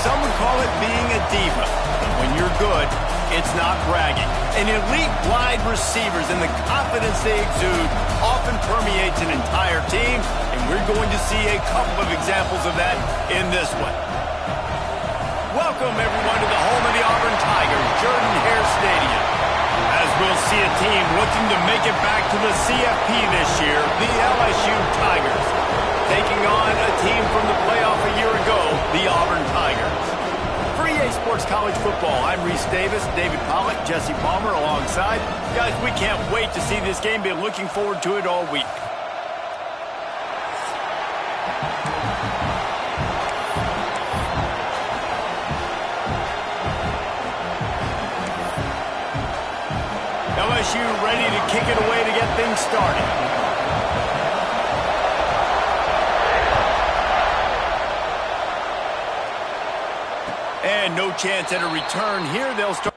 Some would call it being a diva. When you're good, it's not bragging. And elite wide receivers and the confidence they exude often permeates an entire team, and we're going to see a couple of examples of that in this one. Welcome, everyone, to the home of the Auburn Tigers, Jordan-Hare Stadium. As we'll see a team looking to make it back to the CFP this year, the LSU Tigers, taking on a team from the playoff a year ago, the Auburn Tigers. For EA Sports College Football, I'm Reese Davis, David Pollack, Jesse Palmer alongside. Guys, we can't wait to see this game. Been looking forward to it all week. LSU ready to kick it away to get things started. And no chance at a return here. They'll start.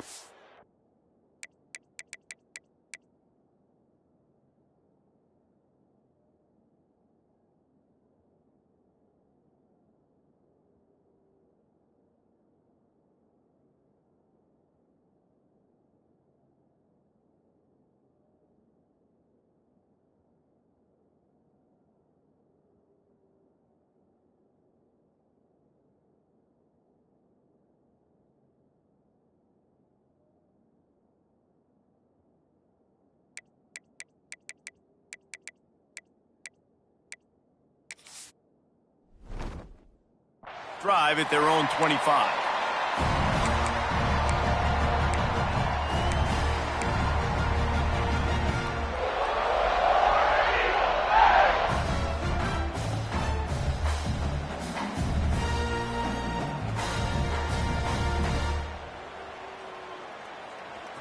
Drive at their own 25.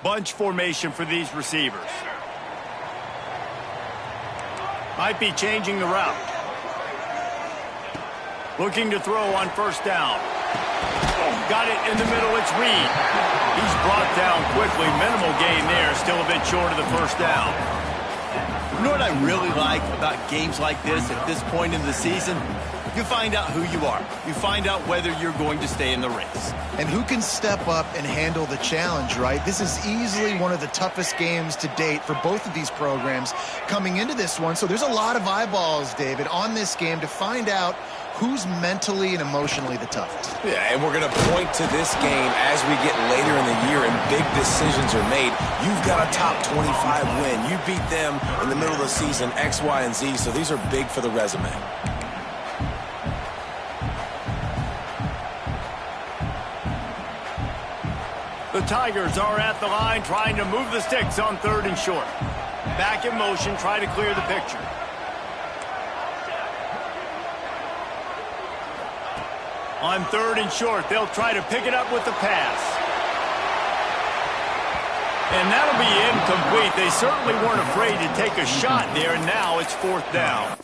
Bunch formation for these receivers. Might be changing the route. Looking to throw on first down. Got it in the middle, it's Reed. He's brought down quickly. Minimal gain there, still a bit short of the first down. You know what I really like about games like this at this point in the season? You find out who you are. You find out whether you're going to stay in the race. And who can step up and handle the challenge, right? This is easily one of the toughest games to date for both of these programs coming into this one. So there's a lot of eyeballs, David, on this game to find out who's mentally and emotionally the toughest. Yeah, and we're going to point to this game as we get later in the year and big decisions are made. You've got a top 25 win. You beat them in the middle of the season, X, Y, and Z, so these are big for the resume. The Tigers are at the line trying to move the sticks on 3rd and short. Back in motion, try to clear the picture. On 3rd and short, they'll try to pick it up with the pass. And that'll be incomplete. They certainly weren't afraid to take a shot there, and now it's 4th down.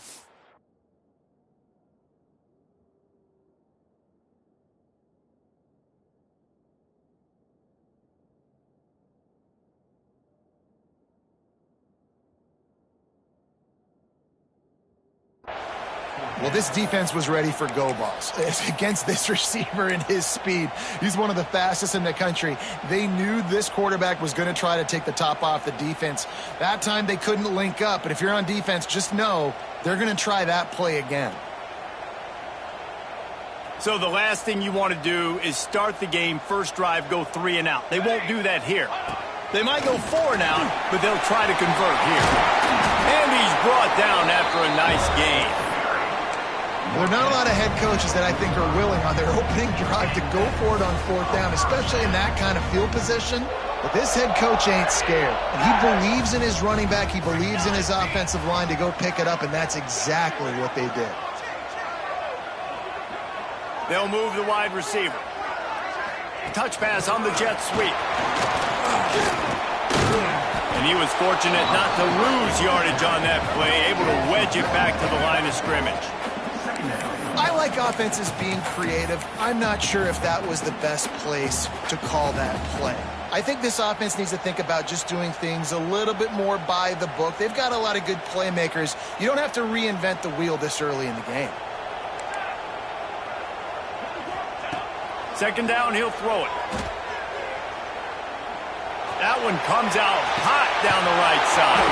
Well, this defense was ready for go balls against this receiver and his speed. He's one of the fastest in the country. They knew this quarterback was going to try to take the top off the defense. That time they couldn't link up, but if you're on defense, just know they're going to try that play again. So the last thing you want to do is start the game, first drive, go 3 and out. They won't do that here. They might go 4 and out, but they'll try to convert here. And he's brought down after a nice game. There are not a lot of head coaches that I think are willing on their opening drive to go for it on 4th down, especially in that kind of field position. But this head coach ain't scared. And he believes in his running back. He believes in his offensive line to go pick it up, and that's exactly what they did. They'll move the wide receiver. Touch pass on the jet sweep. And he was fortunate not to lose yardage on that play, able to wedge it back to the line of scrimmage. I like offenses being creative. I'm not sure if that was the best place to call that play. I think this offense needs to think about just doing things a little bit more by the book. They've got a lot of good playmakers. You don't have to reinvent the wheel this early in the game. Second down, he'll throw it. That one comes out hot down the right side.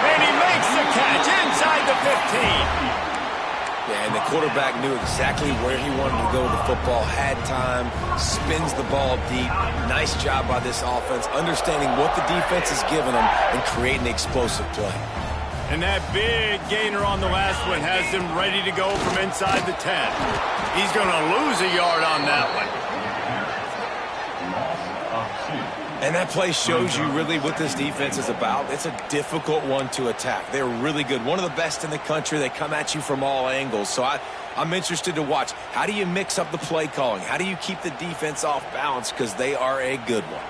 And he makes the catch inside the 15. Yeah, and the quarterback knew exactly where he wanted to go with the football, had time, spins the ball deep. Nice job by this offense, understanding what the defense is giving them and creating the explosive play. And that big gainer on the last one has him ready to go from inside the 10. He's going to lose a yard on that one. And that play shows you really what this defense is about. It's a difficult one to attack. They're really good. One of the best in the country. They come at you from all angles. So I'm interested to watch. How do you mix up the play calling? How do you keep the defense off balance? Because they are a good one.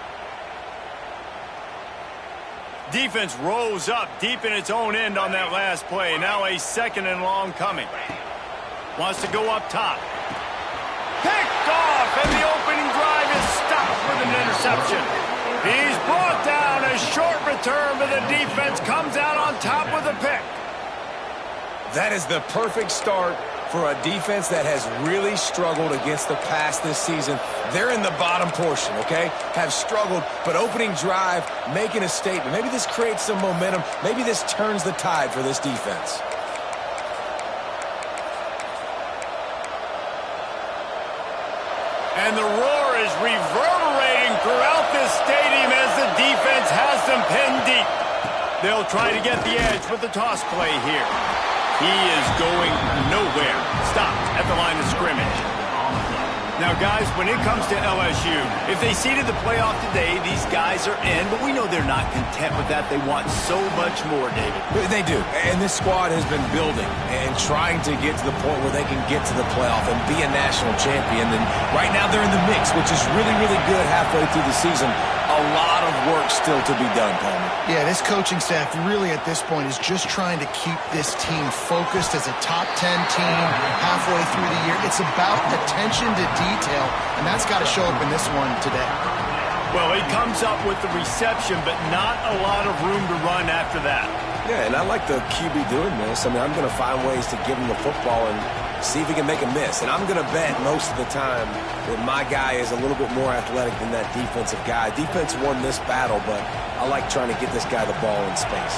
Defense rose up deep in its own end on that last play. Now a second and long coming. Wants to go up top. Picked off, and the opening drive is stopped with an interception. He's brought down. A short return, but the defense comes out on top with a pick. That is the perfect start for a defense that has really struggled against the pass this season. They're in the bottom portion, okay? Have struggled, but opening drive, making a statement. Maybe this creates some momentum. Maybe this turns the tide for this defense. And the roar is reverberating throughout this stadium as the defense has them pinned deep. They'll try to get the edge with the toss play here. He is going nowhere. Stop at the line of scrimmage. Now, guys, when it comes to LSU, if they seeded the playoff today, these guys are in, but we know they're not content with that. They want so much more, David. They do, and this squad has been building and trying to get to the point where they can get to the playoff and be a national champion. And right now they're in the mix, which is really, really good halfway through the season. A lot of work still to be done, Palmer. Yeah, this coaching staff really at this point is just trying to keep this team focused as a top 10 team halfway through the year. It's about attention to detail, and that's got to show up in this one today. Well, he comes up with the reception, but not a lot of room to run after that. Yeah, and I like the QB doing this. I mean, I'm going to find ways to give him the football and see if he can make a miss. And I'm going to bet most of the time that my guy is a little bit more athletic than that defensive guy. Defense won this battle, but I like trying to get this guy the ball in space.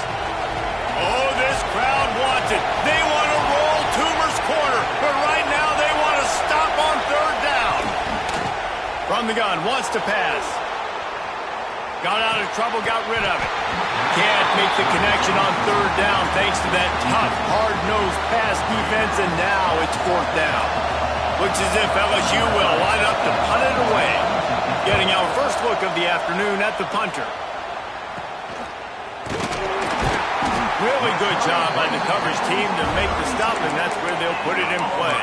Oh, this crowd wants it. They want to roll Toomer's corner, but right now they want to stop on third down. From the gun, wants to pass. Got out of trouble, got rid of it. Can't make the connection on third down thanks to that tough, hard-nosed pass defense, and now it's fourth down. Looks as if LSU will line up to punt it away. Getting our first look of the afternoon at the punter. Really good job by the coverage team to make the stop, and that's where they'll put it in play.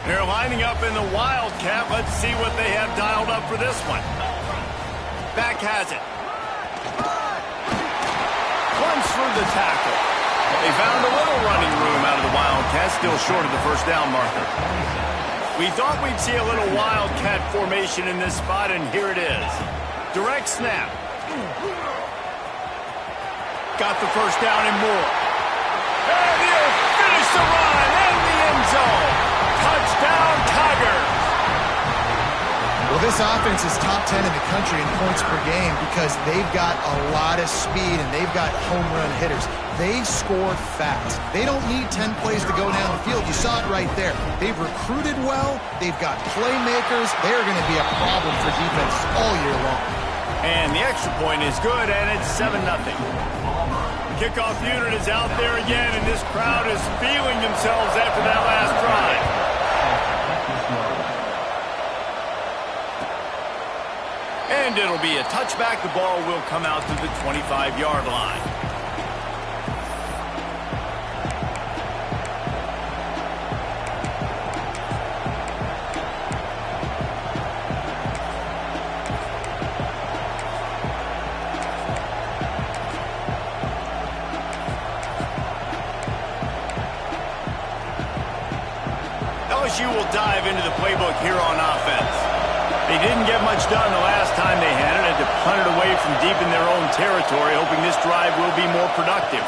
They're lining up in the Wildcat. Let's see what they have dialed up for this one. Back has it. Runs through the tackle. They found a little running room out of the Wildcat, still short of the first down marker. We thought we'd see a little Wildcat formation in this spot, and here it is. Direct snap. Got the first down and more. And he'll finish the run in the end zone. Touchdown, Tigers! Well, this offense is top 10 in the country in points per game because they've got a lot of speed and they've got home run hitters. They score fast. They don't need 10 plays to go down the field. You saw it right there. They've recruited well. They've got playmakers. They're going to be a problem for defense all year long. And the extra point is good, and it's 7-0. Kickoff unit is out there again, and this crowd is feeling themselves after that last drive. And it'll be a touchback. The ball will come out to the 25-yard line. LSU will dive into the playbook here on offense. They didn't get much done the last time they had it. Had to punt it away from deep in their own territory, hoping this drive will be more productive.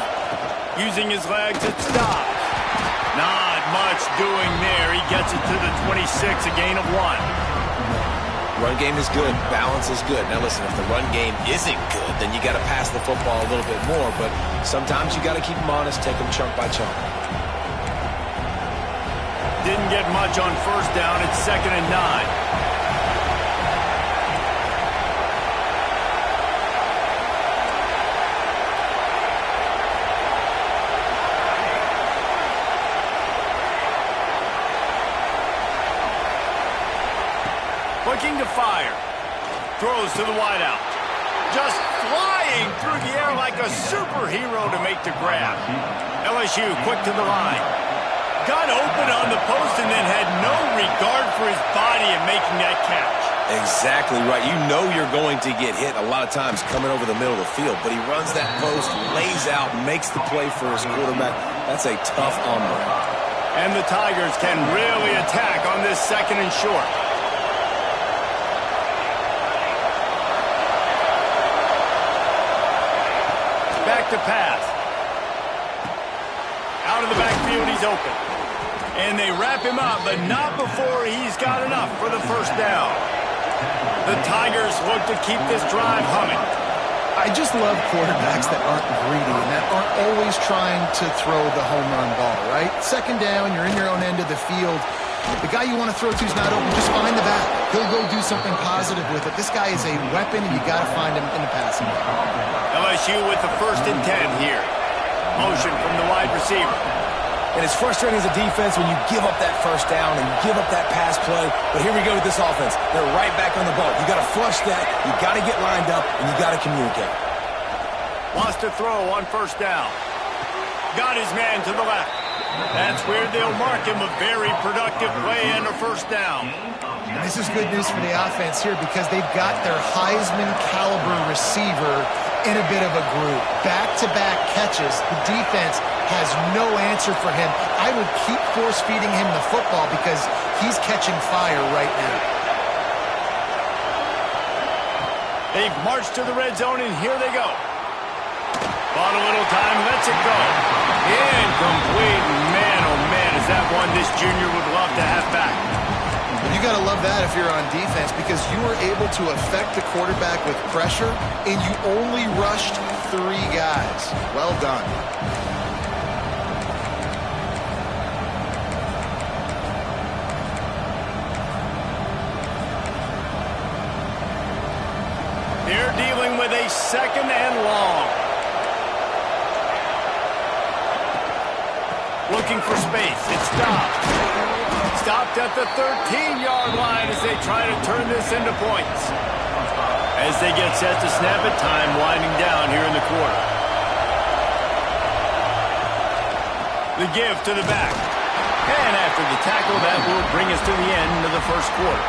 Using his legs, it stops. Not much doing there. He gets it to the 26, a gain of 1. Run game is good. Balance is good. Now listen, if the run game isn't good, then you got to pass the football a little bit more. But sometimes you got to keep them honest, take them chunk by chunk. Didn't get much on first down. It's 2nd and 9. Looking to fire. Throws to the wideout. Just flying through the air like a superhero to make the grab. LSU quick to the line. Got open on the post and then had no regard for his body in making that catch. Exactly right. You know you're going to get hit a lot of times coming over the middle of the field, but he runs that post, lays out, makes the play for his quarterback. That's a tough hombre. And the Tigers can really attack on this 2nd and short. Back to pass. Out of the backfield, he's open. And they wrap him up, but not before he's got enough for the first down. The Tigers look to keep this drive humming. I just love quarterbacks that aren't greedy and that aren't always trying to throw the home run ball, right? 2nd down, you're in your own end of the field. The guy you want to throw to is not open. Just find the back. He'll go do something positive with it. This guy is a weapon, and you got to find him in the passing game. LSU with the 1st and 10 here. Motion from the wide receiver. And it's frustrating as a defense when you give up that first down and give up that pass play. But here we go with this offense. They're right back on the ball. You got to flush that. You got to get lined up, and you got to communicate. Wants to throw on first down. Got his man to the left. That's where they'll mark him a very productive play and a first down. And this is good news for the offense here because they've got their Heisman caliber receiver in a bit of a groove. Back-to-back catches. The defense has no answer for him. I would keep force-feeding him the football because he's catching fire right now. They've marched to the red zone, and here they go. Bought a little time, lets it go. Incomplete. Man, oh man, is that one this junior would love to have back. You got to love that if you're on defense because you were able to affect the quarterback with pressure, and you only rushed 3 guys. Well done. They're dealing with a 2nd and long. Looking for space. It stopped. Stopped at the 13-yard line as they try to turn this into points. As they get set to snap it, time winding down here in the quarter. The give to the back. And after the tackle, that will bring us to the end of the first quarter.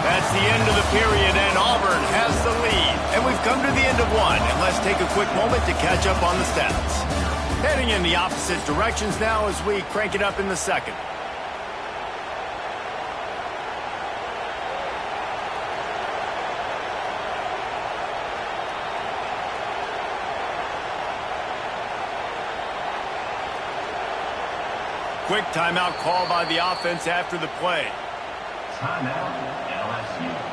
That's the end of the period, and Auburn has the lead. And we've come to the end of one, and let's take a quick moment to catch up on the stats. Heading in the opposite directions now as we crank it up in the 2nd. Quick timeout call by the offense after the play. Timeout, LSU.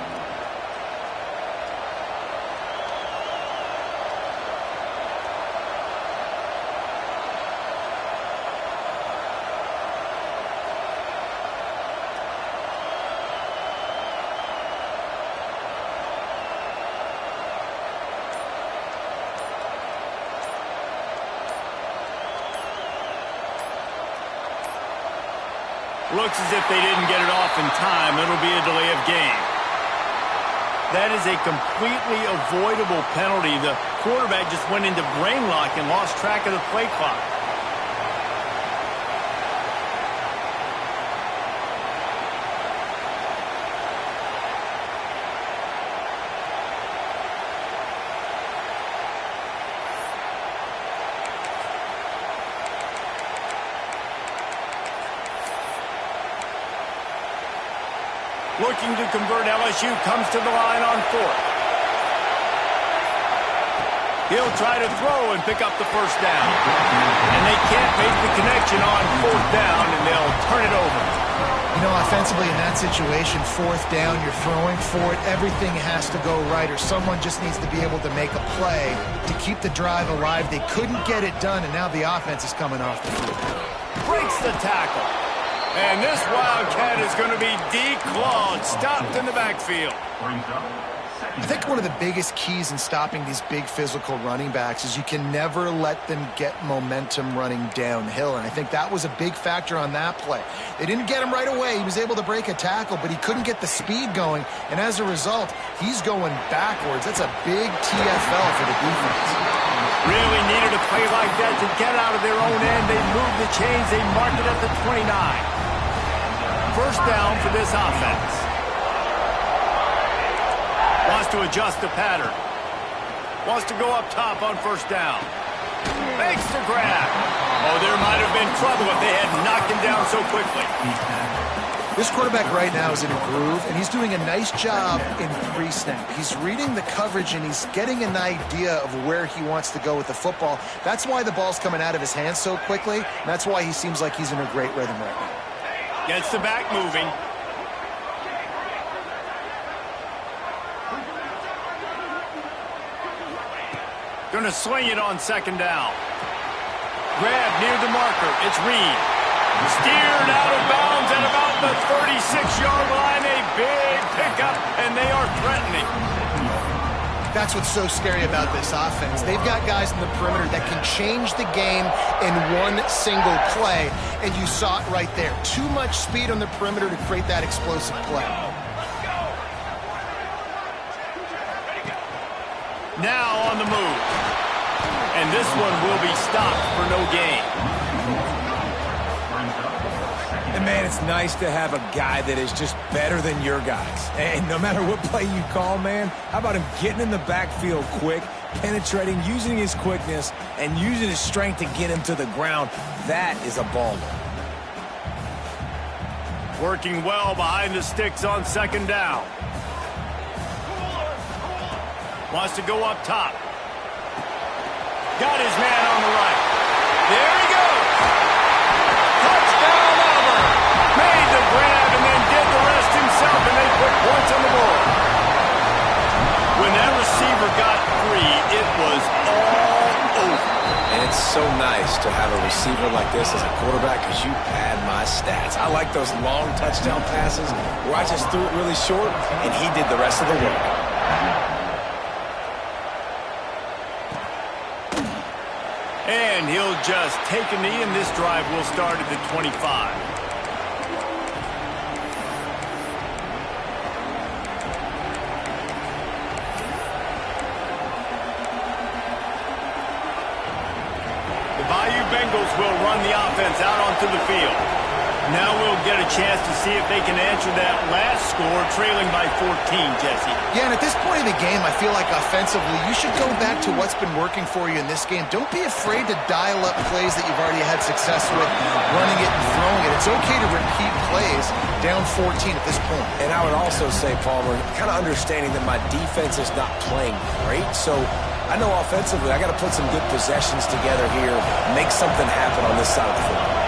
Looks as if they didn't get it off in time. It'll be a delay of game. That is a completely avoidable penalty. The quarterback just went into brain lock and lost track of the play clock. Looking to convert, LSU comes to the line on fourth. He'll try to throw and pick up the first down. And they can't make the connection on fourth down, and they'll turn it over. You know, offensively in that situation, fourth down, you're throwing for it. Everything has to go right, or someone just needs to be able to make a play to keep the drive alive. They couldn't get it done, and now the offense is coming off the field. Breaks the tackle. And this Wildcat is going to be declawed, stopped in the backfield. I think one of the biggest keys in stopping these big physical running backs is you can never let them get momentum running downhill, and I think that was a big factor on that play. They didn't get him right away. He was able to break a tackle, but he couldn't get the speed going, and as a result, he's going backwards. That's a big TFL for the defense. Really needed a play like that to get out of their own end. They moved the chains. They marked it at the 29. First down for this offense. Wants to adjust the pattern. Wants to go up top on first down. Makes the grab. Oh, there might have been trouble if they had knocked him down so quickly. This quarterback right now is in a groove, and he's doing a nice job in pre-snap. He's reading the coverage, and he's getting an idea of where he wants to go with the football. That's why the ball's coming out of his hands so quickly, and that's why he seems like he's in a great rhythm right now. Gets the back moving. Going to sling it on second down. Grab near the marker. It's Reed. Steered out of bounds at about the 36-yard line. A big pickup, and they are threatening. That's what's so scary about this offense. They've got guys in the perimeter that can change the game in one single play, and you saw it right there. Too much speed on the perimeter to create that explosive play. Now on the move. And this one will be stopped for no gain. And, man, it's nice to have a guy that is just better than your guys. And no matter what play you call, man, how about him getting in the backfield quick, penetrating, using his quickness, and using his strength to get him to the ground. That is a baller. Working well behind the sticks on second down. Wants to go up top. Got his man on the right. There he goes. Touchdown, Auburn. Made the grab and then did the rest himself, and they put points on the board. When that receiver got free, it was all over. And it's so nice to have a receiver like this as a quarterback because you pad my stats. I like those long touchdown passes where I just threw it really short, and he did the rest of the work. And he'll just take a knee, and this drive will start at the 25. The Bayou Bengals will run the offense out onto the field. Now we'll get a chance to see if they can answer that last score, trailing by 14, Jesse. Yeah, and at this point of the game, I feel like offensively, you should go back to what's been working for you in this game. Don't be afraid to dial up plays that you've already had success with, running it and throwing it. It's okay to repeat plays down 14 at this point. And I would also say, Palmer, kind of understanding that my defense is not playing great, so I know offensively I got to put some good possessions together here, make something happen on this side of the football.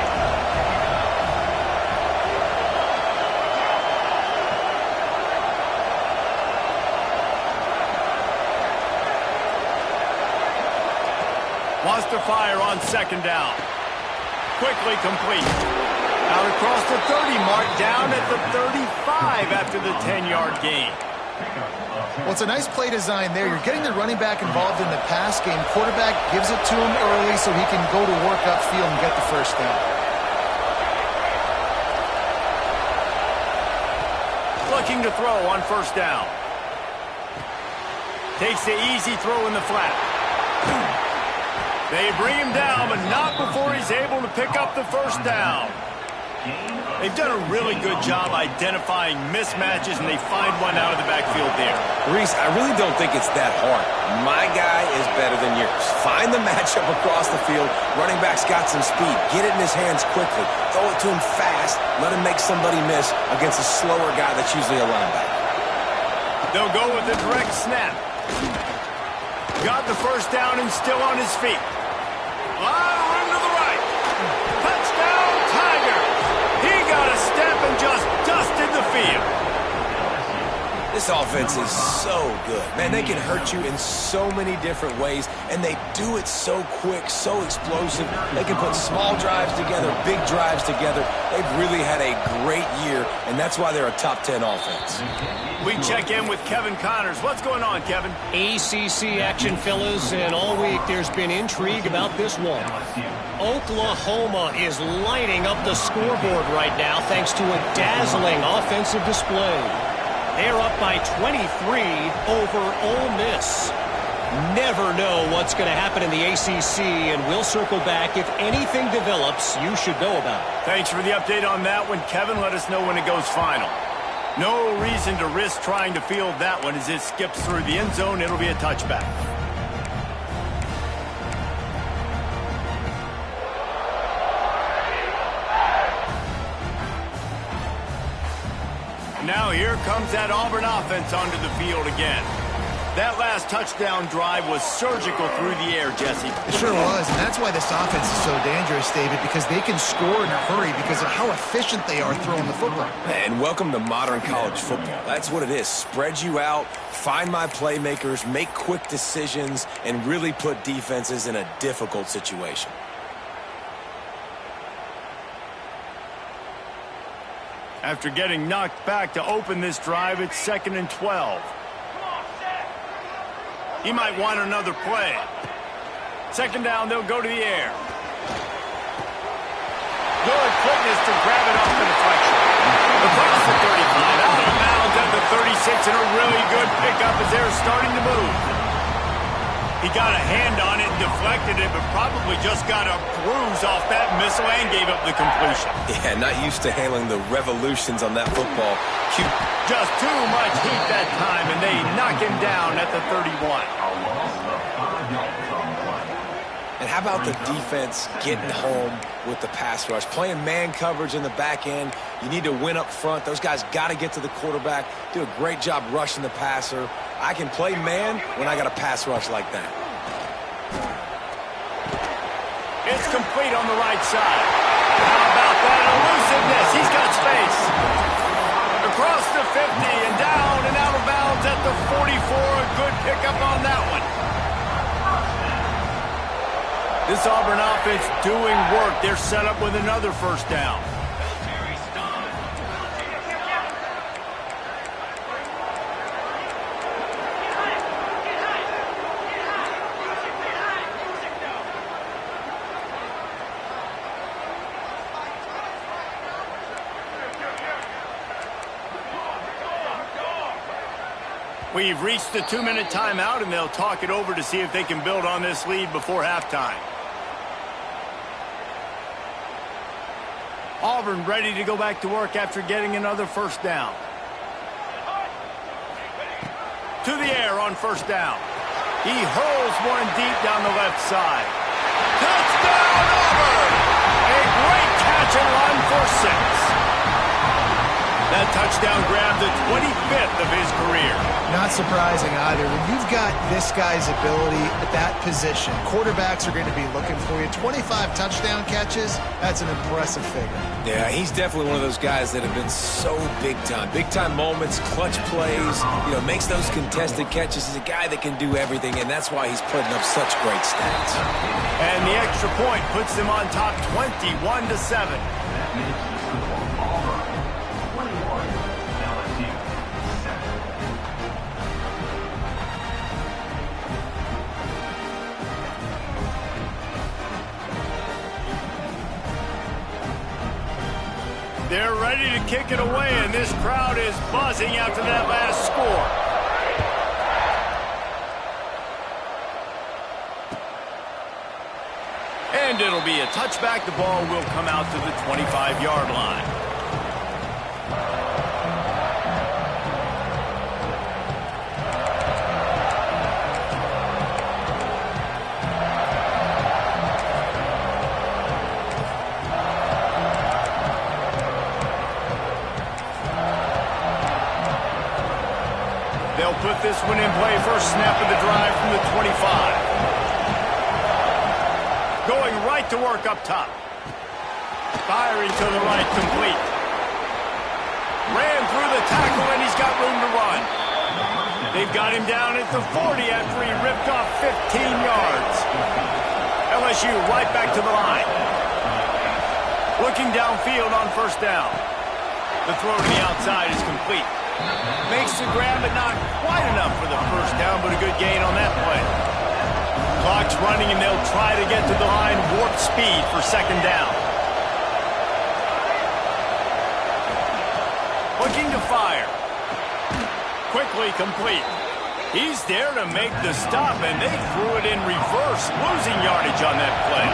Wants to fire on second down. Quickly complete. Out across the 30 mark, down at the 35 after the 10-yard gain. Well, it's a nice play design there. You're getting the running back involved in the pass game. Quarterback gives it to him early so he can go to work upfield and get the first down. Looking to throw on first down. Takes the easy throw in the flat. They bring him down, but not before he's able to pick up the first down. They've done a really good job identifying mismatches, and they find one out of the backfield there. Reese, I really don't think it's that hard. My guy is better than yours. Find the matchup across the field. Running back's got some speed. Get it in his hands quickly. Throw it to him fast. Let him make somebody miss against a slower guy that's usually a linebacker. They'll go with the direct snap. Got the first down and still on his feet. Run to the right. Touchdown, Tiger. He got a step and just dusted the field. This offense is so good. Man, they can hurt you in so many different ways, and they do it so quick, so explosive. They can put small drives together, big drives together. They've really had a great year, and that's why they're a top 10 offense. We check in with Kevin Connors. What's going on, Kevin? ACC action, fellas, and all week there's been intrigue about this one. Oklahoma is lighting up the scoreboard right now thanks to a dazzling offensive display. They're up by 23 over Ole Miss. Never know what's going to happen in the ACC, and we'll circle back. If anything develops, you should know about it. Thanks for the update on that one, Kevin. Let us know when it goes final. No reason to risk trying to field that one as it skips through the end zone. It'll be a touchback. Now here comes that Auburn offense onto the field again. That last touchdown drive was surgical through the air, Jesse. It sure was, and that's why this offense is so dangerous, David, because they can score in a hurry because of how efficient they are throwing the football. And welcome to modern college football. That's what it is. Spread you out, find my playmakers, make quick decisions, and really put defenses in a difficult situation. After getting knocked back to open this drive, it's 2nd and 12. He might want another play. 2nd down, they'll go to the air. Good quickness to grab it off the deflection. Across the 35, out of bounds at the 36, and a really good pickup as they're starting to move. He got a hand on it and deflected it, but probably just got a bruise off that missile and gave up the completion. Yeah, not used to handling the revolutions on that football. Cute. Just too much heat that time, and they knock him down at the 31. And how about the defense getting home with the pass rush? Playing man coverage in the back end. You need to win up front. Those guys got to get to the quarterback. Do a great job rushing the passer. I can play man when I got a pass rush like that. It's complete on the right side. How about that elusiveness? He's got space. Across the 50 and down and out of bounds at the 44. A good pickup on that one. This Auburn offense doing work. They're set up with another first down. We've reached the 2-minute timeout, and they'll talk it over to see if they can build on this lead before halftime. Auburn ready to go back to work after getting another first down. To the air on first down. He hurls one deep down the left side. Touchdown, Auburn! A great catch and run for 6. That touchdown grabbed the 25th of his career. Not surprising either. When you've got this guy's ability at that position, quarterbacks are going to be looking for you. 25 touchdown catches, that's an impressive figure. Yeah, he's definitely one of those guys that have been so big time. Big time moments, clutch plays, makes those contested catches. He's a guy that can do everything, and that's why he's putting up such great stats. And the extra point puts them on top 21-7. They're ready to kick it away, and this crowd is buzzing after that last score. And And it'll be a touchback. The ball will come out to the 25-yard line. They'll put this one in play. First snap of the drive from the 25. Going right to work up top. Firing to the right, complete. Ran through the tackle, and he's got room to run. They've got him down at the 40 after he ripped off 15 yards. LSU right back to the line. Looking downfield on first down. The throw to the outside is complete. Makes the grab, but not quite enough for the first down, but a good gain on that play. Clock's running, and they'll try to get to the line warp speed for second down. Looking to fire. Quickly complete. He's there to make the stop, and they threw it in reverse, losing yardage on that play.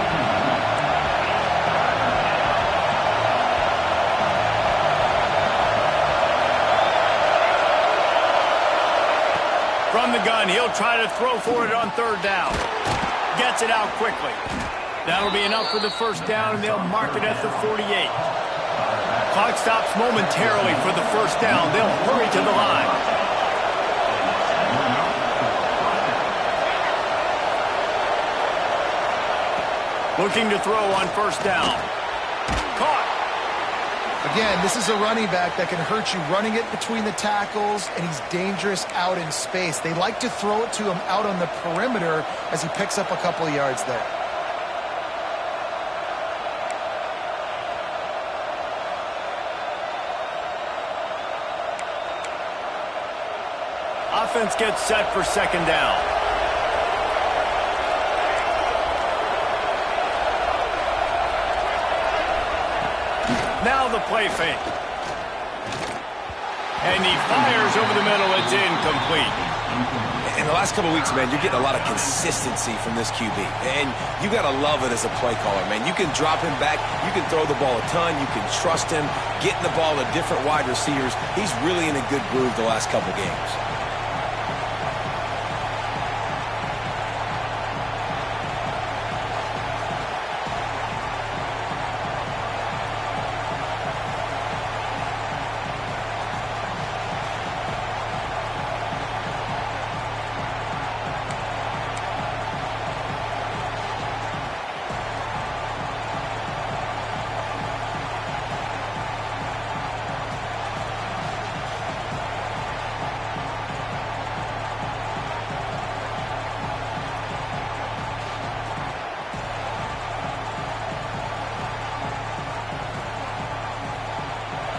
From the gun, he'll try to throw for it on third down. Gets it out quickly. That'll be enough for the first down, and they'll mark it at the 48. Clock stops momentarily for the first down. They'll hurry to the line. Looking to throw on first down. Caught. Again, this is a running back that can hurt you running it between the tackles, and he's dangerous out in space. They like to throw it to him out on the perimeter as he picks up a couple of yards there. Offense gets set for second down. Now the play fake. And he fires over the middle. It's incomplete. In the last couple of weeks, man, you're getting a lot of consistency from this QB. And you got to love it as a play caller, man. You can drop him back. You can throw the ball a ton. You can trust him, getting the ball to different wide receivers. He's really in a good groove the last couple games.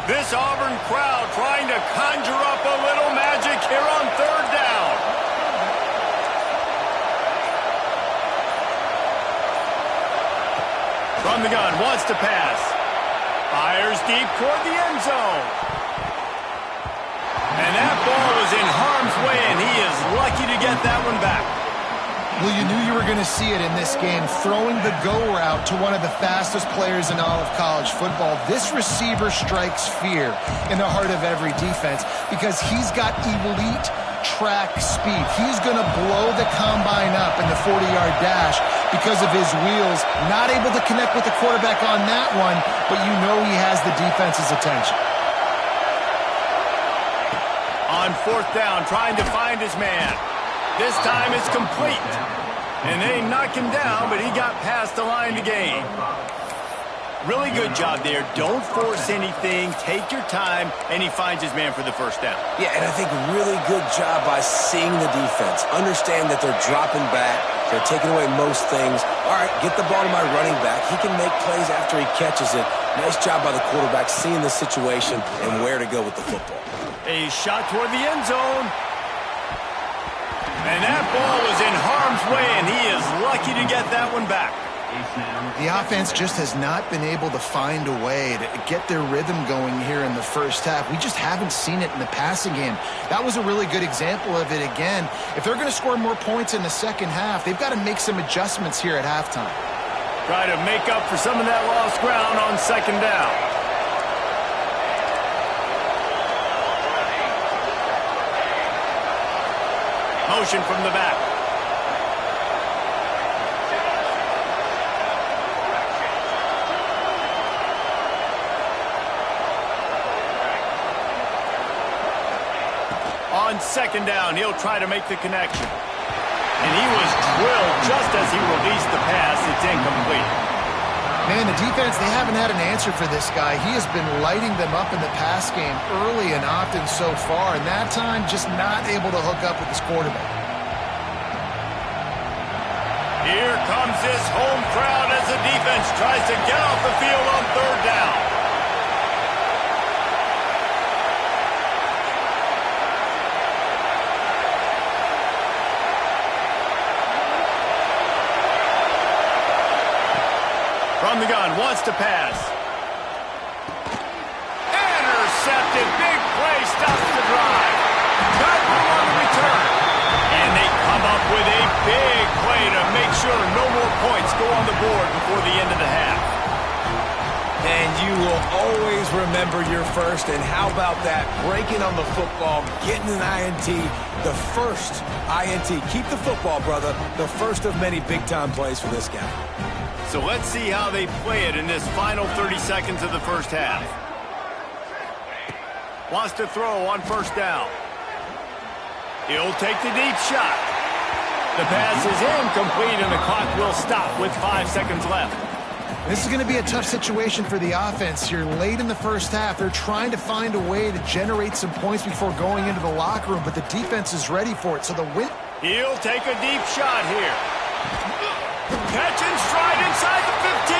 This Auburn crowd trying to conjure up a little magic here on third down. From the gun, wants to pass. Fires deep toward the end zone. And that ball was in harm's way, and he is lucky to get that one back. Well, you knew you were going to see it in this game, throwing the go route to one of the fastest players in all of college football. This receiver strikes fear in the heart of every defense because he's got elite track speed. He's going to blow the combine up in the 40-yard dash because of his wheels. Not able to connect with the quarterback on that one, but you know he has the defense's attention. On fourth down, trying to find his man. This time it's complete. And they knock him down, but he got past the line to gain. Really good job there. Don't force anything. Take your time, and he finds his man for the first down. Yeah, and I think really good job by seeing the defense. Understand that they're dropping back. They're taking away most things. All right, get the ball to my running back. He can make plays after he catches it. Nice job by the quarterback seeing the situation and where to go with the football. A shot toward the end zone. And that ball was in harm's way, and he is lucky to get that one back. The offense just has not been able to find a way to get their rhythm going here in the first half. We just haven't seen it in the passing game. That was a really good example of it again. If they're going to score more points in the second half, they've got to make some adjustments here at halftime. Try to make up for some of that lost ground on second down. Motion from the back. On second down, he'll try to make the connection. And he was drilled just as he released the pass. It's incomplete. Man, the defense, they haven't had an answer for this guy. He has been lighting them up in the pass game early and often so far, and that time just not able to hook up with his quarterback. Here comes this home crowd as the defense tries to get off the field on third down. From the gun, wants to pass. Intercepted. Big play, stops the drive. Got him on the return. And they come up with a big play to make sure no more points go on the board before the end of the half. And you will always remember your first. And how about that? Breaking on the football, getting an INT, the first INT. Keep the football, brother. The first of many big-time plays for this guy. So let's see how they play it in this final 30 seconds of the first half. Wants to throw on first down. He'll take the deep shot. The pass is incomplete, and the clock will stop with 5 seconds left. This is going to be a tough situation for the offense. You're late in the first half. They're trying to find a way to generate some points before going into the locker room, but the defense is ready for it. So the win. He'll take a deep shot here. Catch and stride inside the 15.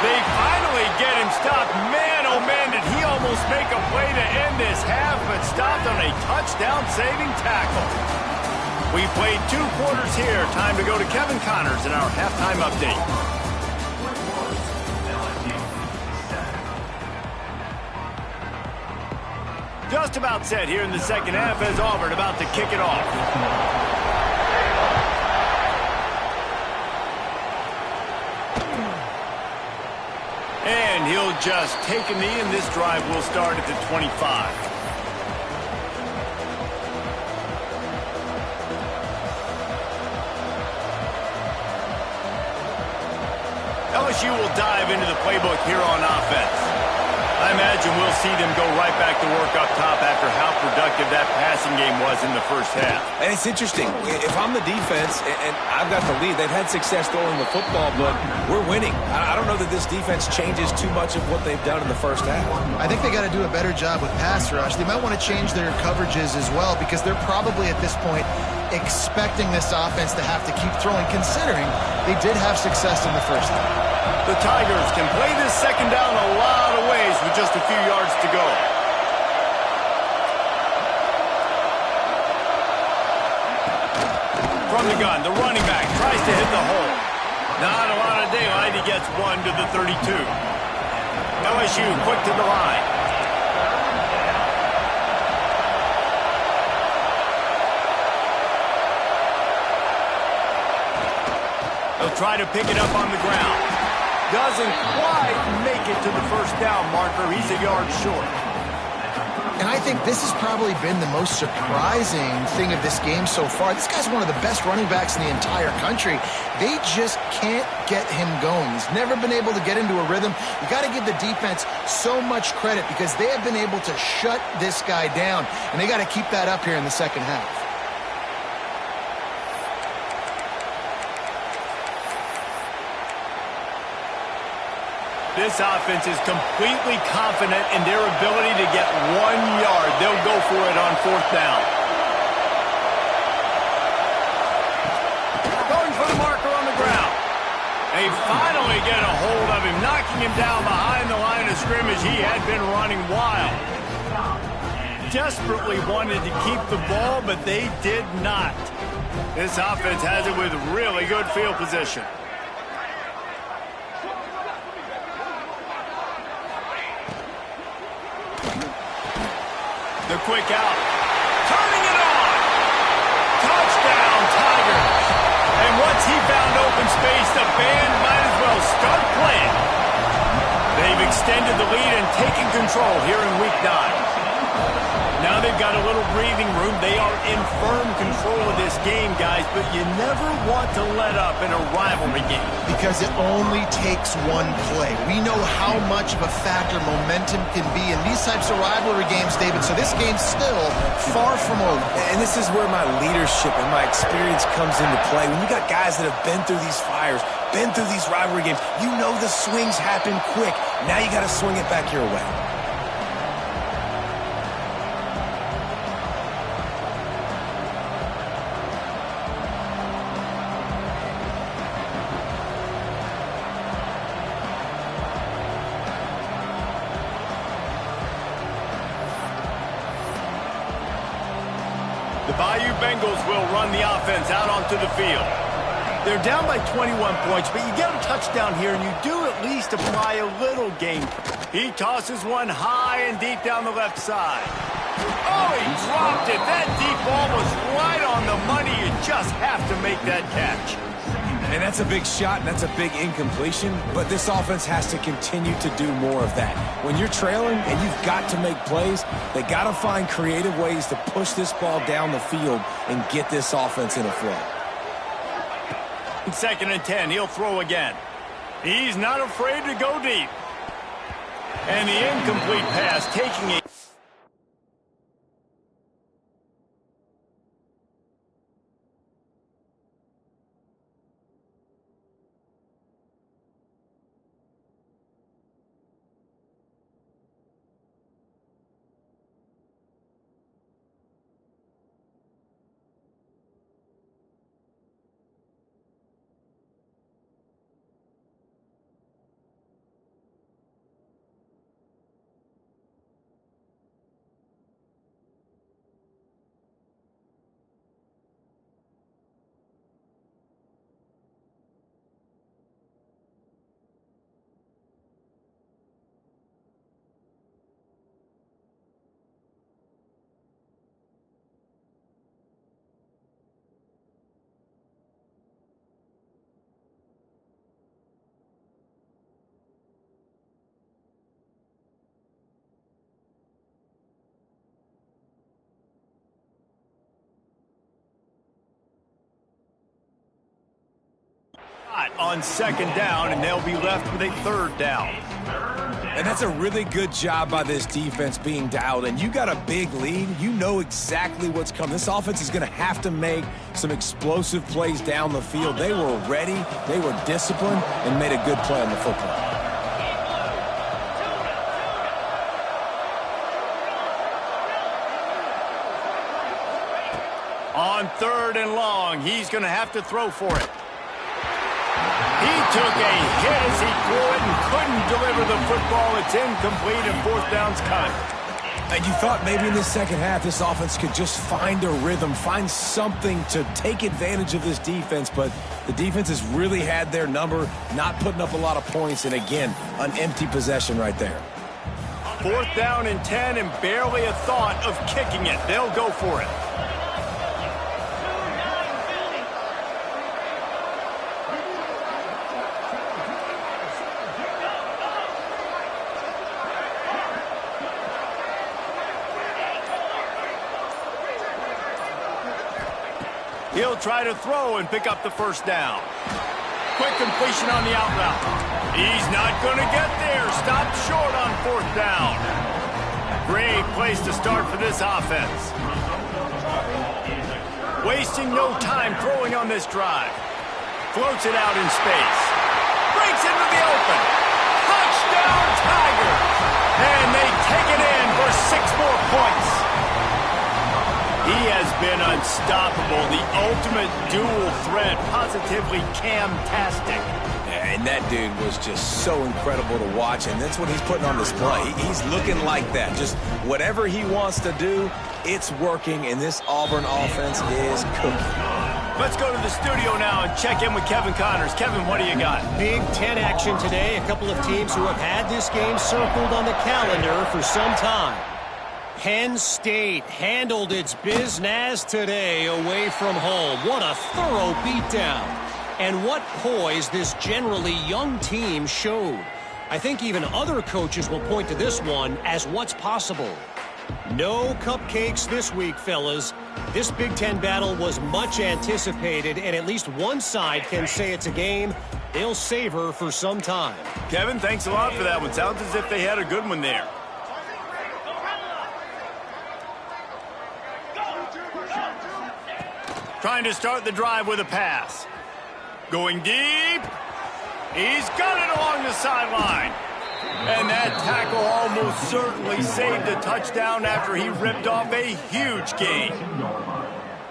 They finally get him stopped. Man, oh man, did he almost make a play to end this half, but stopped on a touchdown-saving tackle. We played 2 quarters here. Time to go to Kevin Connors in our halftime update. Just about set here in the second half as Auburn about to kick it off. And he'll just take a knee, and this drive will start at the 25. LSU will dive into the playbook here on offense. I imagine we'll see them go right back to work up top after how productive that passing game was in the first half. And it's interesting. If I'm the defense and I've got the lead, they've had success throwing the football, but we're winning. I don't know that this defense changes too much of what they've done in the first half. I think they got to do a better job with pass rush. They might want to change their coverages as well, because they're probably at this point expecting this offense to have to keep throwing, considering they did have success in the first half. The Tigers can play this second down a lot of ways with just a few yards to go. From the gun, the running back tries to hit the hole. Not a lot of daylight. He gets one to the 32. LSU quick to the line. They'll try to pick it up on the ground. Doesn't quite make it to the first down marker. He's a yard short. And I think this has probably been the most surprising thing of this game so far. This guy's one of the best running backs in the entire country. They just can't get him going. He's never been able to get into a rhythm. You got to give the defense so much credit, because they have been able to shut this guy down, and they got to keep that up here in the second half. This offense is completely confident in their ability to get 1 yard. They'll go for it on fourth down. Going for the marker on the ground. They finally get a hold of him, knocking him down behind the line of scrimmage. He had been running wild. Desperately wanted to keep the ball, but they did not. This offense has it with really good field position. The quick out. Turning it on. Touchdown, Tigers. And what Once he found open space, the band might as well start playing. They've extended the lead and taken control here in Week 9. Now they've got a little breathing room. They are in firm control of this game, guys, but you never want to let up in a rivalry game. Because it only takes one play. We know how much of a factor momentum can be in these types of rivalry games, David, so this game's still far from over. And this is where my leadership and my experience comes into play. When you got guys that have been through these fires, been through these rivalry games, you know the swings happen quick. Now you got to swing it back your way. The Bayou Bengals will run the offense out onto the field. They're down by 21 points, but you get a touchdown here, and you do at least apply a little game. He tosses one high and deep down the left side. Oh, he dropped it. That deep ball was right on the money. You just have to make that catch. And that's a big shot, and that's a big incompletion, but this offense has to continue to do more of that. When you're trailing and you've got to make plays, they got to find creative ways to push this ball down the field and get this offense in a flow. 2nd and 10, he'll throw again. He's not afraid to go deep. And the incomplete pass taking it. On 2nd down, and they'll be left with a 3rd down. And that's a really good job by this defense being dialed in. You got a big lead. You know exactly what's coming. This offense is going to have to make some explosive plays down the field. They were ready, they were disciplined, and made a good play on the football. On 3rd and long, he's going to have to throw for it. He took a hit as he threw it and couldn't deliver the football. It's incomplete and 4th down's cut. And you thought maybe in the second half this offense could just find a rhythm, find something to take advantage of this defense, but the defense has really had their number, not putting up a lot of points, and again, an empty possession right there. 4th down and 10 and barely a thought of kicking it. They'll go for it. He'll try to throw and pick up the 1st down. Quick completion on the out route. He's not going to get there. Stopped short on 4th down. Great place to start for this offense. Wasting no time throwing on this drive. Floats it out in space. Breaks into the open. Touchdown Tigers! And they take it in for 6 more points. He has been unstoppable, the ultimate dual threat, positively Cam-tastic. And that dude was just so incredible to watch, and that's what he's putting on display. He's looking like that. Just whatever he wants to do, it's working, and this Auburn offense is cooking. Let's go to the studio now and check in with Kevin Connors. Kevin, what do you got? Big Ten action today. A couple of teams who have had this game circled on the calendar for some time. Penn State handled its business today away from home. What a thorough beatdown. And what poise this generally young team showed. I think even other coaches will point to this one as what's possible. No cupcakes this week, fellas. This Big Ten battle was much anticipated, and at least one side can say it's a game they'll savor for some time. Kevin, thanks a lot for that one. Sounds as if they had a good one there. Trying to start the drive with a pass. Going deep. He's got it along the sideline. And that tackle almost certainly saved a touchdown after he ripped off a huge gain.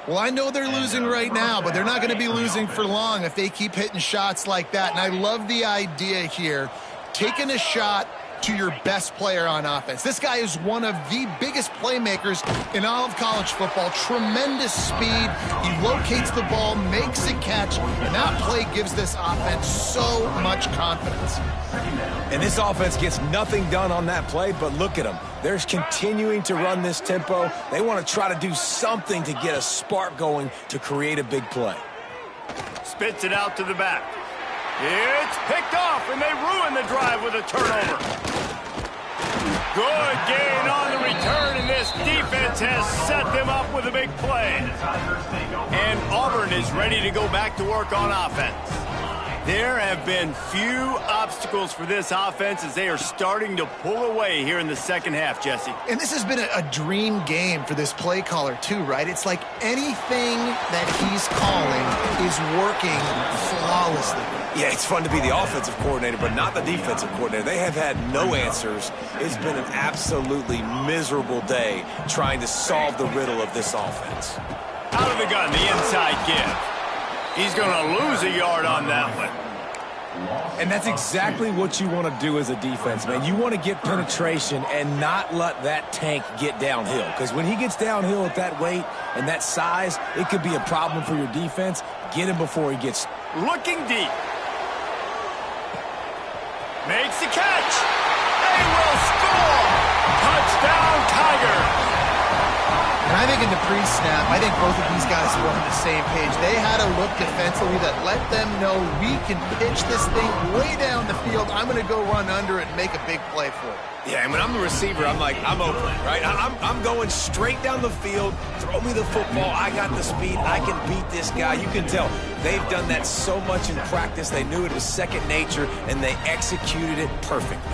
Well, I know they're losing right now, but they're not going to be losing for long if they keep hitting shots like that. And I love the idea here, taking a shot to your best player on offense. This guy is one of the biggest playmakers in all of college football. Tremendous speed. He locates the ball, makes a catch, and that play gives this offense so much confidence. And this offense gets nothing done on that play, but look at them. They're continuing to run this tempo. They want to try to do something to get a spark going to create a big play. Spits it out to the back. It's picked off, and they ruin the drive with a turnover. Good gain on the return, and this defense has set them up with a big play. And Auburn is ready to go back to work on offense. There have been few obstacles for this offense as they are starting to pull away here in the second half, Jesse. And this has been a dream game for this play caller too, right? It's like anything that he's calling is working flawlessly. Yeah, it's fun to be the offensive coordinator, but not the defensive coordinator. They have had no answers. It's been an absolutely miserable day trying to solve the riddle of this offense. Out of the gun, the inside give. He's going to lose a yard on that one. And that's exactly what you want to do as a defense, man. You want to get penetration and not let that tank get downhill. Because when he gets downhill at that weight and that size, it could be a problem for your defense. Get him before he gets... Looking deep. Makes the catch. They will score. Touchdown, Tigers. And I think in the pre-snap, I think both of these guys were on the same page. They had a look defensively that let them know we can pitch this thing way down the field. I'm going to go run under it and make a big play for it. Yeah, and when I'm the receiver, I'm like, I'm open, right? I'm going straight down the field. Throw me the football. I got the speed. I can beat this guy. You can tell they've done that so much in practice. They knew it was second nature, and they executed it perfectly.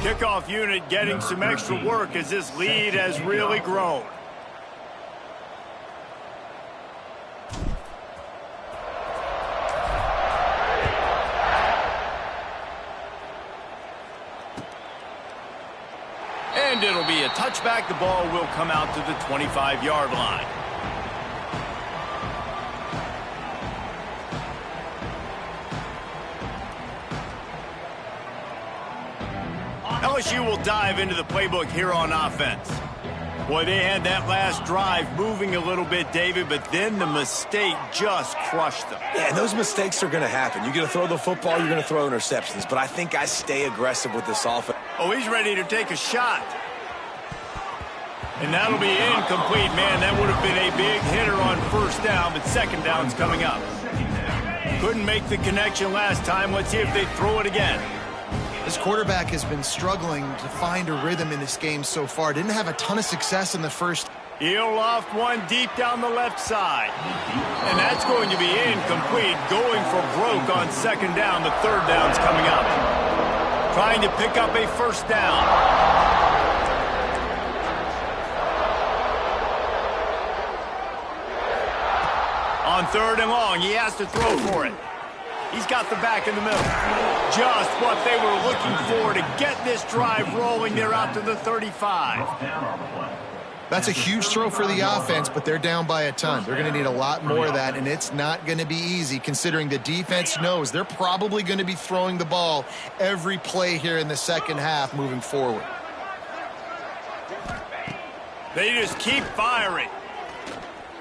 Kickoff unit getting some extra work as this lead has really grown. And it'll be a touchback. The ball will come out to the 25-yard line. LSU will dive into the playbook here on offense. Boy, they had that last drive moving a little bit, David, but then the mistake just crushed them. Yeah, and those mistakes are going to happen. You're going to throw the football, you're going to throw interceptions, but I think I stay aggressive with this offense. Oh, he's ready to take a shot. And that'll be incomplete, man. That would have been a big hitter on first down, but second down's coming up. Couldn't make the connection last time. Let's see if they throw it again. This quarterback has been struggling to find a rhythm in this game so far. Didn't have a ton of success in the first. He'll loft one deep down the left side. And that's going to be incomplete. Going for broke on second down. The third down's coming up. Trying to pick up a first down. On third and long, he has to throw for it. He's got the back in the middle. Just what they were looking for to get this drive rolling. They're out to the 35. That's a huge throw for the offense, but they're down by a ton. They're going to need a lot more of that, and it's not going to be easy considering the defense knows they're probably going to be throwing the ball every play here in the second half moving forward. They just keep firing.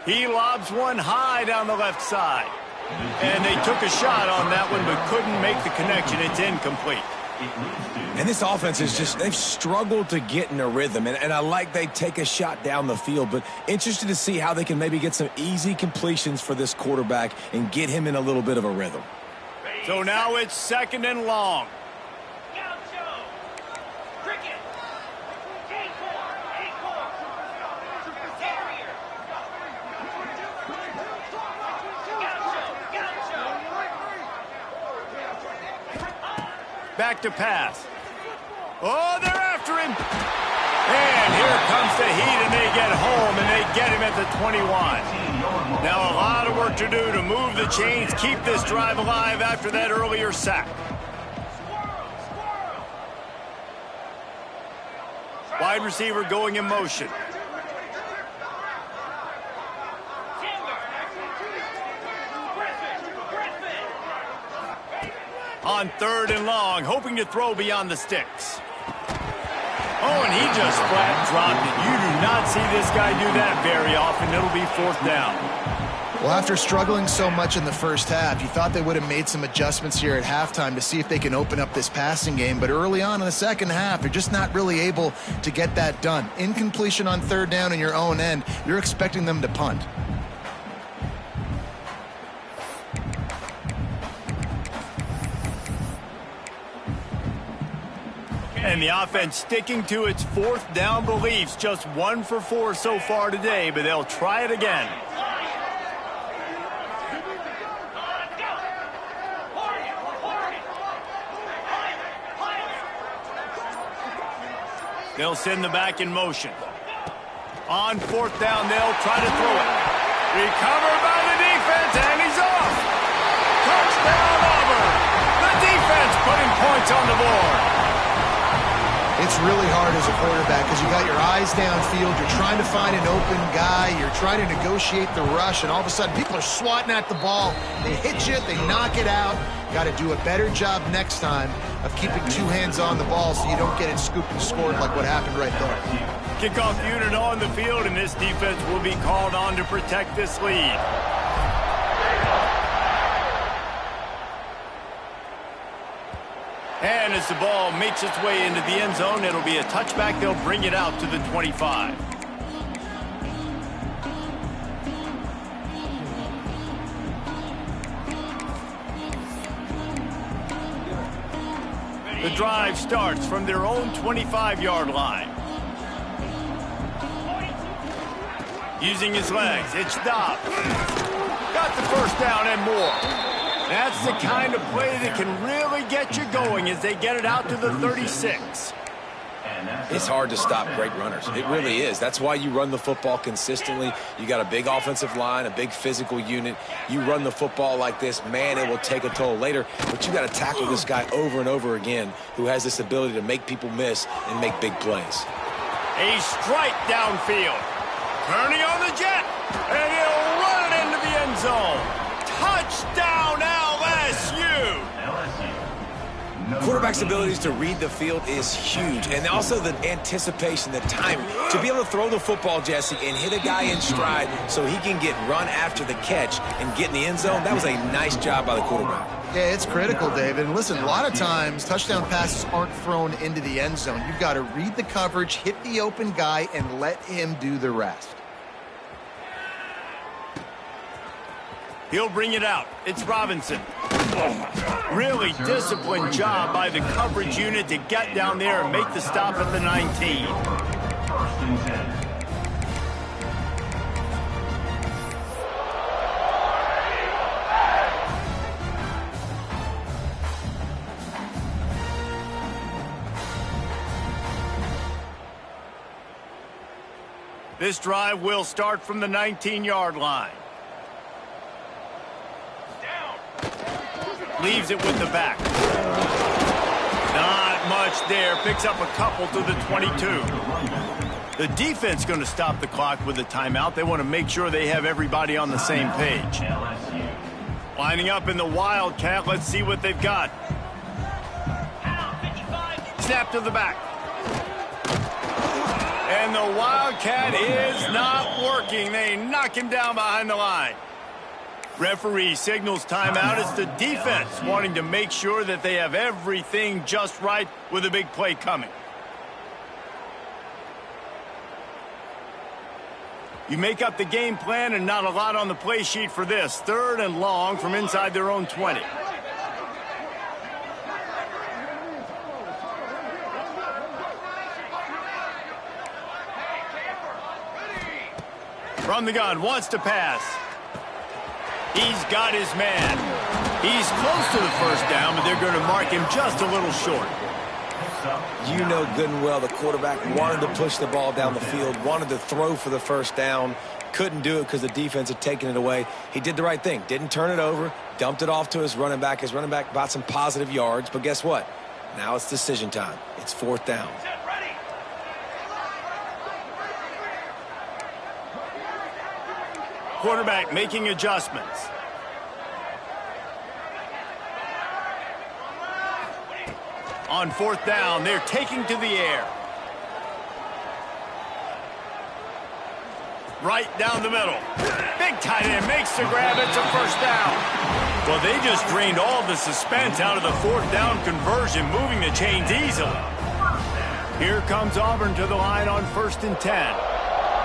He lobs one high down the left side. And they took a shot on that one but couldn't make the connection. It's incomplete. And this offense is just, they've struggled to get in a rhythm. And I like they take a shot down the field, but interested to see how they can maybe get some easy completions for this quarterback and get him in a little bit of a rhythm. So now it's 2nd and long. Back to pass. Oh, they're after him. And here comes the heat, and they get home, and they get him at the 21. Now a lot of work to do to move the chains, keep this drive alive after that earlier sack. Wide receiver going in motion. On 3rd and long, hoping to throw beyond the sticks. Oh, and he just flat dropped it. You do not see this guy do that very often. It'll be 4th down. Well, after struggling so much in the first half, you thought they would have made some adjustments here at halftime to see if they can open up this passing game. But early on in the second half, they're just not really able to get that done. Incompletion on 3rd down in your own end, you're expecting them to punt. And the offense sticking to its 4th down beliefs. Just 1 for 4 so far today, but they'll try it again. They'll send the back in motion. On 4th down, they'll try to throw it. Recovered by the defense, and he's off. Touchdown, Auburn. The defense putting points on the board. It's really hard as a quarterback because you got your eyes downfield. You're trying to find an open guy. You're trying to negotiate the rush, and all of a sudden people are swatting at the ball. They hit you. They knock it out. Got to do a better job next time of keeping 2 hands on the ball so you don't get it scooped and scored like what happened right there. Kickoff unit on the field, and this defense will be called on to protect this lead. And as the ball makes its way into the end zone, it'll be a touchback. They'll bring it out to the 25. The drive starts from their own 25-yard line. Using his legs, it's stopped. Got the 1st down and more. That's the kind of play that can really get you going as they get it out to the 36. It's hard to stop great runners. It really is. That's why you run the football consistently. You got a big offensive line, a big physical unit. You run the football like this, man, it will take a toll later. But you got to tackle this guy over and over again who has this ability to make people miss and make big plays. A strike downfield. Turning on the jet. And he'll run it into the end zone. Touchdown, LSU! Quarterback's abilities to read the field is huge, and also the anticipation, the timing. To be able to throw the football, Jesse, and hit a guy in stride so he can get run after the catch and get in the end zone, that was a nice job by the quarterback. Yeah, it's critical, David. And listen, a lot of times touchdown passes aren't thrown into the end zone. You've got to read the coverage, hit the open guy, and let him do the rest. He'll bring it out. It's Robinson. Really disciplined job by the coverage unit to get down there and make the stop at the 19. 1st and 10. This drive will start from the 19-yard line. Leaves it with the back. Not much there. Picks up a couple to the 22. The defense going to stop the clock with a timeout. They want to make sure they have everybody on the same page. Lining up in the Wildcat. Let's see what they've got. Snap to the back. And the Wildcat is not working. They knock him down behind the line. Referee signals timeout. It's the defense wanting to make sure that they have everything just right with a big play coming. You make up the game plan and not a lot on the play sheet for this. 3rd and long from inside their own 20. From the gun, wants to pass. He's got his man. He's close to the first down, but they're going to mark him just a little short. You know good and well the quarterback wanted to push the ball down the field, wanted to throw for the first down, couldn't do it because the defense had taken it away. He did the right thing, didn't turn it over, dumped it off to his running back. His running back got some positive yards, but guess what? Now it's decision time. It's 4th down. Quarterback making adjustments. On 4th down, they're taking to the air. Right down the middle. Big tight end makes the grab. It's a first down. Well, they just drained all the suspense out of the 4th down conversion, moving the chains easily. Here comes Auburn to the line on 1st and 10.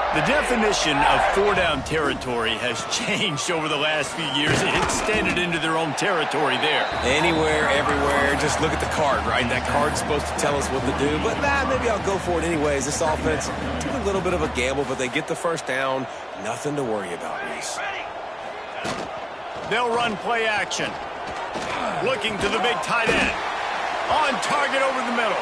The definition of 4-down territory has changed over the last few years. It extended into their own territory there. Anywhere, everywhere, just look at the card, right? That card's supposed to tell us what to do, but maybe I'll go for it anyways. This offense took a little bit of a gamble, but they get the first down. Nothing to worry about, Reese. They'll run play action. Looking to the big tight end. On target over the middle.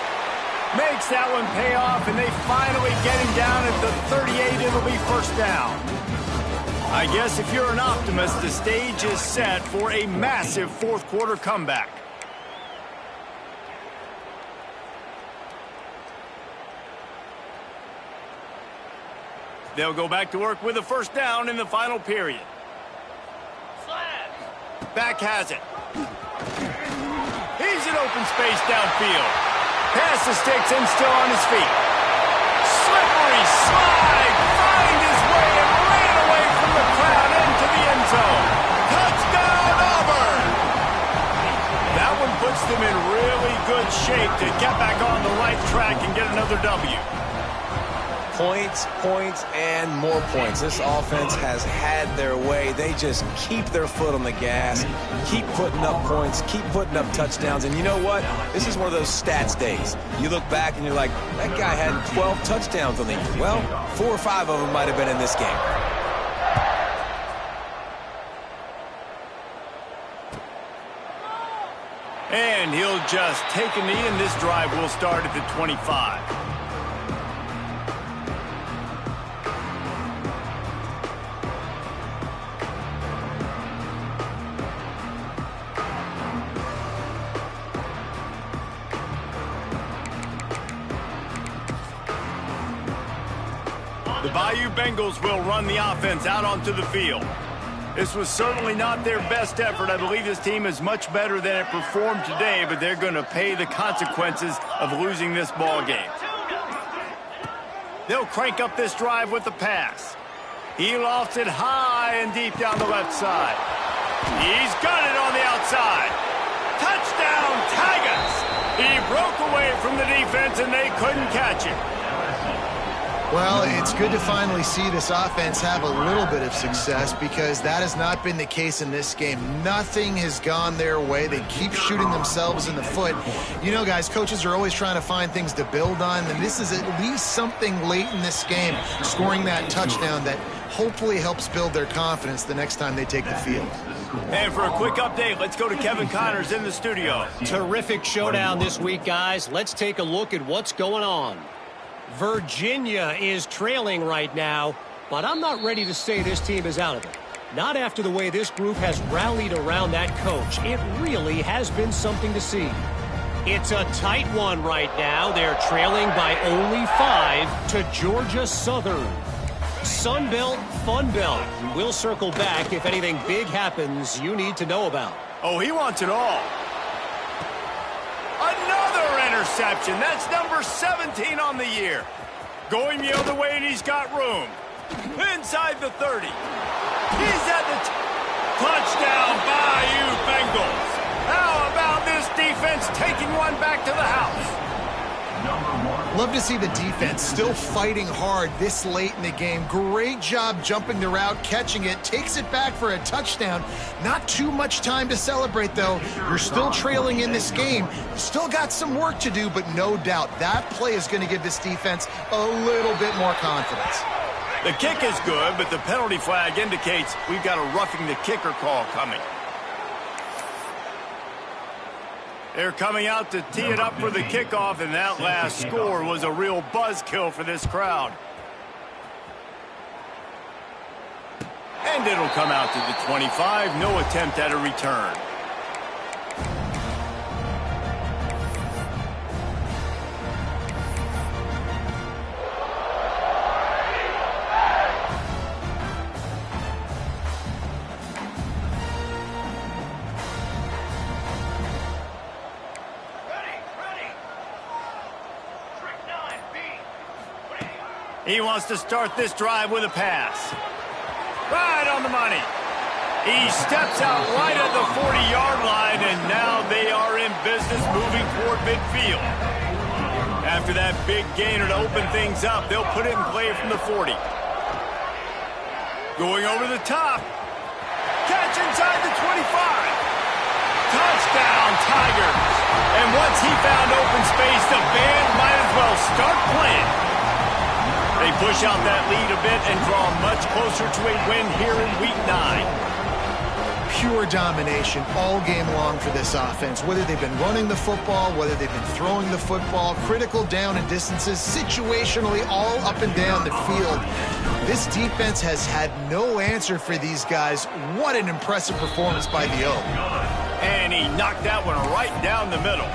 Makes that one pay off, and they finally get him down at the 38. It'll be first down. I guess if you're an optimist, the stage is set for a massive 4th quarter comeback. They'll go back to work with a first down in the final period. Back has it. He's in open space downfield. Pass the sticks and still on his feet. Slippery slide. Find his way and ran away from the crowd into the end zone. Touchdown, Auburn! That one puts them in really good shape to get back on the right track and get another W. Points, points, and more points. This offense has had their way. They just keep their foot on the gas, keep putting up points, keep putting up touchdowns. And you know what? This is one of those stats days. You look back and you're like, that guy had 12 touchdowns on the year. Well, 4 or 5 of them might have been in this game. And he'll just take a knee, and this drive will start at the 25. The Bayou Bengals will run the offense out onto the field. This was certainly not their best effort. I believe this team is much better than it performed today, but they're going to pay the consequences of losing this ball game. They'll crank up this drive with the pass. He lofts it high and deep down the left side. He's got it on the outside. Touchdown, Tigers! He broke away from the defense, and they couldn't catch him. Well, it's good to finally see this offense have a little bit of success, because that has not been the case in this game. Nothing has gone their way. They keep shooting themselves in the foot. You know, guys, coaches are always trying to find things to build on, and this is at least something late in this game, scoring that touchdown that hopefully helps build their confidence the next time they take the field. And for a quick update, let's go to Kevin Connors in the studio. Terrific showdown this week, guys. Let's take a look at what's going on. Virginia is trailing right now, but I'm not ready to say this team is out of it. Not after the way this group has rallied around that coach. It really has been something to see. It's a tight one right now. They're trailing by only 5 to Georgia Southern. Sun Belt, Fun Belt. We'll circle back if anything big happens you need to know about. Oh, he wants it all. Another interception. That's number 17 on the year. Going the other way, and he's got room. Inside the 30. He's at the Touchdown, Bayou Bengals. How about this defense taking one back to the house? Love to see the defense still fighting hard this late in the game. Great job jumping the route, catching it, takes it back for a touchdown. Not too much time to celebrate, though. You're still trailing in this game. Still got some work to do, but no doubt that play is going to give this defense a little bit more confidence. The kick is good, but the penalty flag indicates we've got a roughing the kicker call coming. They're coming out to tee it up for the kickoff, and that last score was a real buzzkill for this crowd. And it'll come out to the 25. No attempt at a return. He wants to start this drive with a pass. Right on the money. He steps out right at the 40-yard line, and now they are in business moving toward midfield. After that big gainer to open things up, they'll put it in play from the 40. Going over the top. Catch inside the 25. Touchdown, Tigers. And once he found open space, the band might as well start playing. They push out that lead a bit and draw much closer to a win here in Week 9. Pure domination all game long for this offense. Whether they've been running the football, whether they've been throwing the football, critical down and distances, situationally all up and down the field. This defense has had no answer for these guys. What an impressive performance by the Oak. And he knocked that one right down the middle.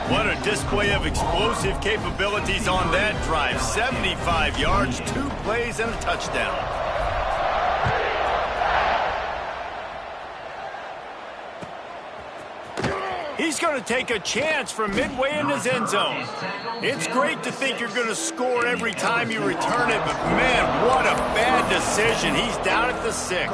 What a display of explosive capabilities on that drive. 75 yards, 2 plays, and a touchdown. He's going to take a chance from midway in his end zone. It's great to think you're going to score every time you return it, but man, what a bad decision. He's down at the 6.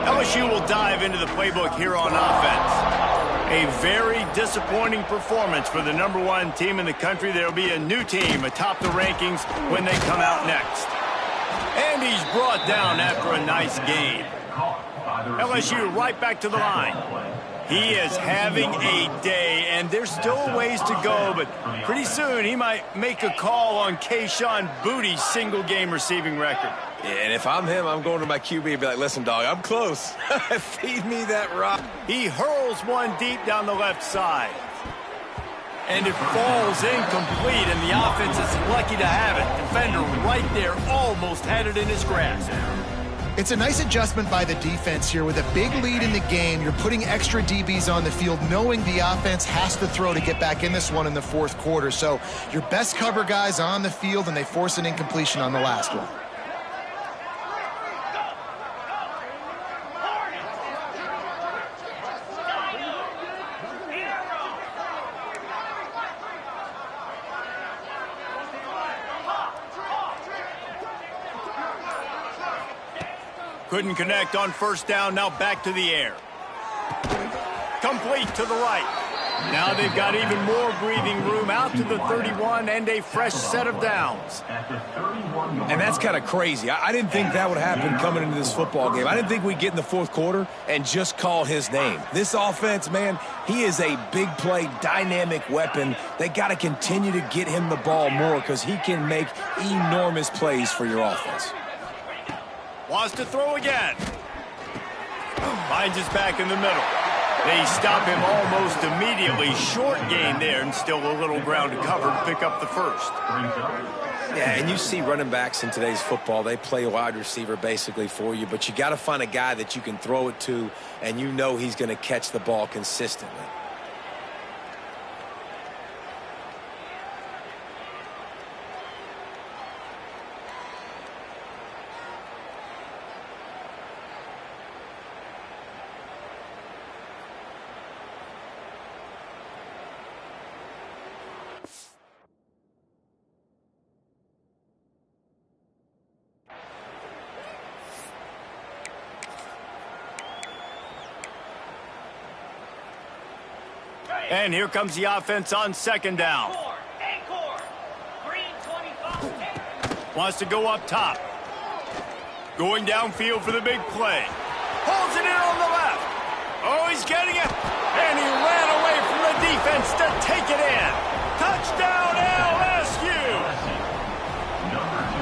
LSU will dive into the playbook here on offense. A very disappointing performance for the #1 team in the country. There will be a new team atop the rankings when they come out next. And he's brought down after a nice game. LSU right back to the line. He is having a day, and there's still a ways to go, but pretty soon he might make a call on Kayshon Boutte's single-game receiving record. Yeah, and if I'm him, I'm going to my QB and be like, listen, dog, I'm close. Feed me that rock. He hurls one deep down the left side. And it falls incomplete, and the offense is lucky to have it. Defender right there almost had it in his grasp. It's a nice adjustment by the defense here. With a big lead in the game, you're putting extra DBs on the field, knowing the offense has to throw to get back in this one in the fourth quarter. So your best cover guys on the field, and they force an incompletion on the last one. Couldn't connect on first down. Now back to the air. Complete to the right. Now they've got even more breathing room out to the 31 and a fresh set of downs. And that's kind of crazy. I didn't think that would happen coming into this football game. I didn't think we'd get in the fourth quarter and just call his name. This offense, man, he is a big play, dynamic weapon. They got to continue to get him the ball more because he can make enormous plays for your offense. Wants to throw again. Finds his back in the middle. They stop him almost immediately. Short gain there, and still a little ground to cover to pick up the first. Yeah, and you see running backs in today's football, they play a wide receiver basically for you, but you got to find a guy that you can throw it to, and you know he's going to catch the ball consistently. And here comes the offense on second down. Wants to go up top. Going downfield for the big play. Pulls it in on the left. Oh, he's getting it. And he ran away from the defense to take it in. Touchdown, LSU!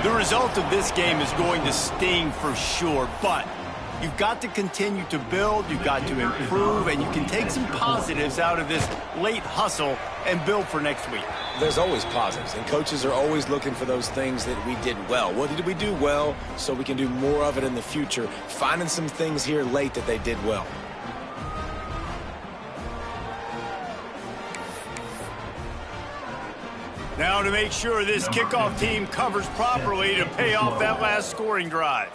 The result of this game is going to sting for sure, but you've got to continue to build, you've got to improve, and you can take some positives out of this late hustle and build for next week. There's always positives, and coaches are always looking for those things that we did well. What did we do well so we can do more of it in the future? Finding some things here late that they did well. Now to make sure this kickoff team covers properly to pay off that last scoring drive.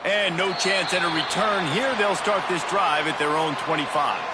And no chance at a return here. They'll start this drive at their own 25.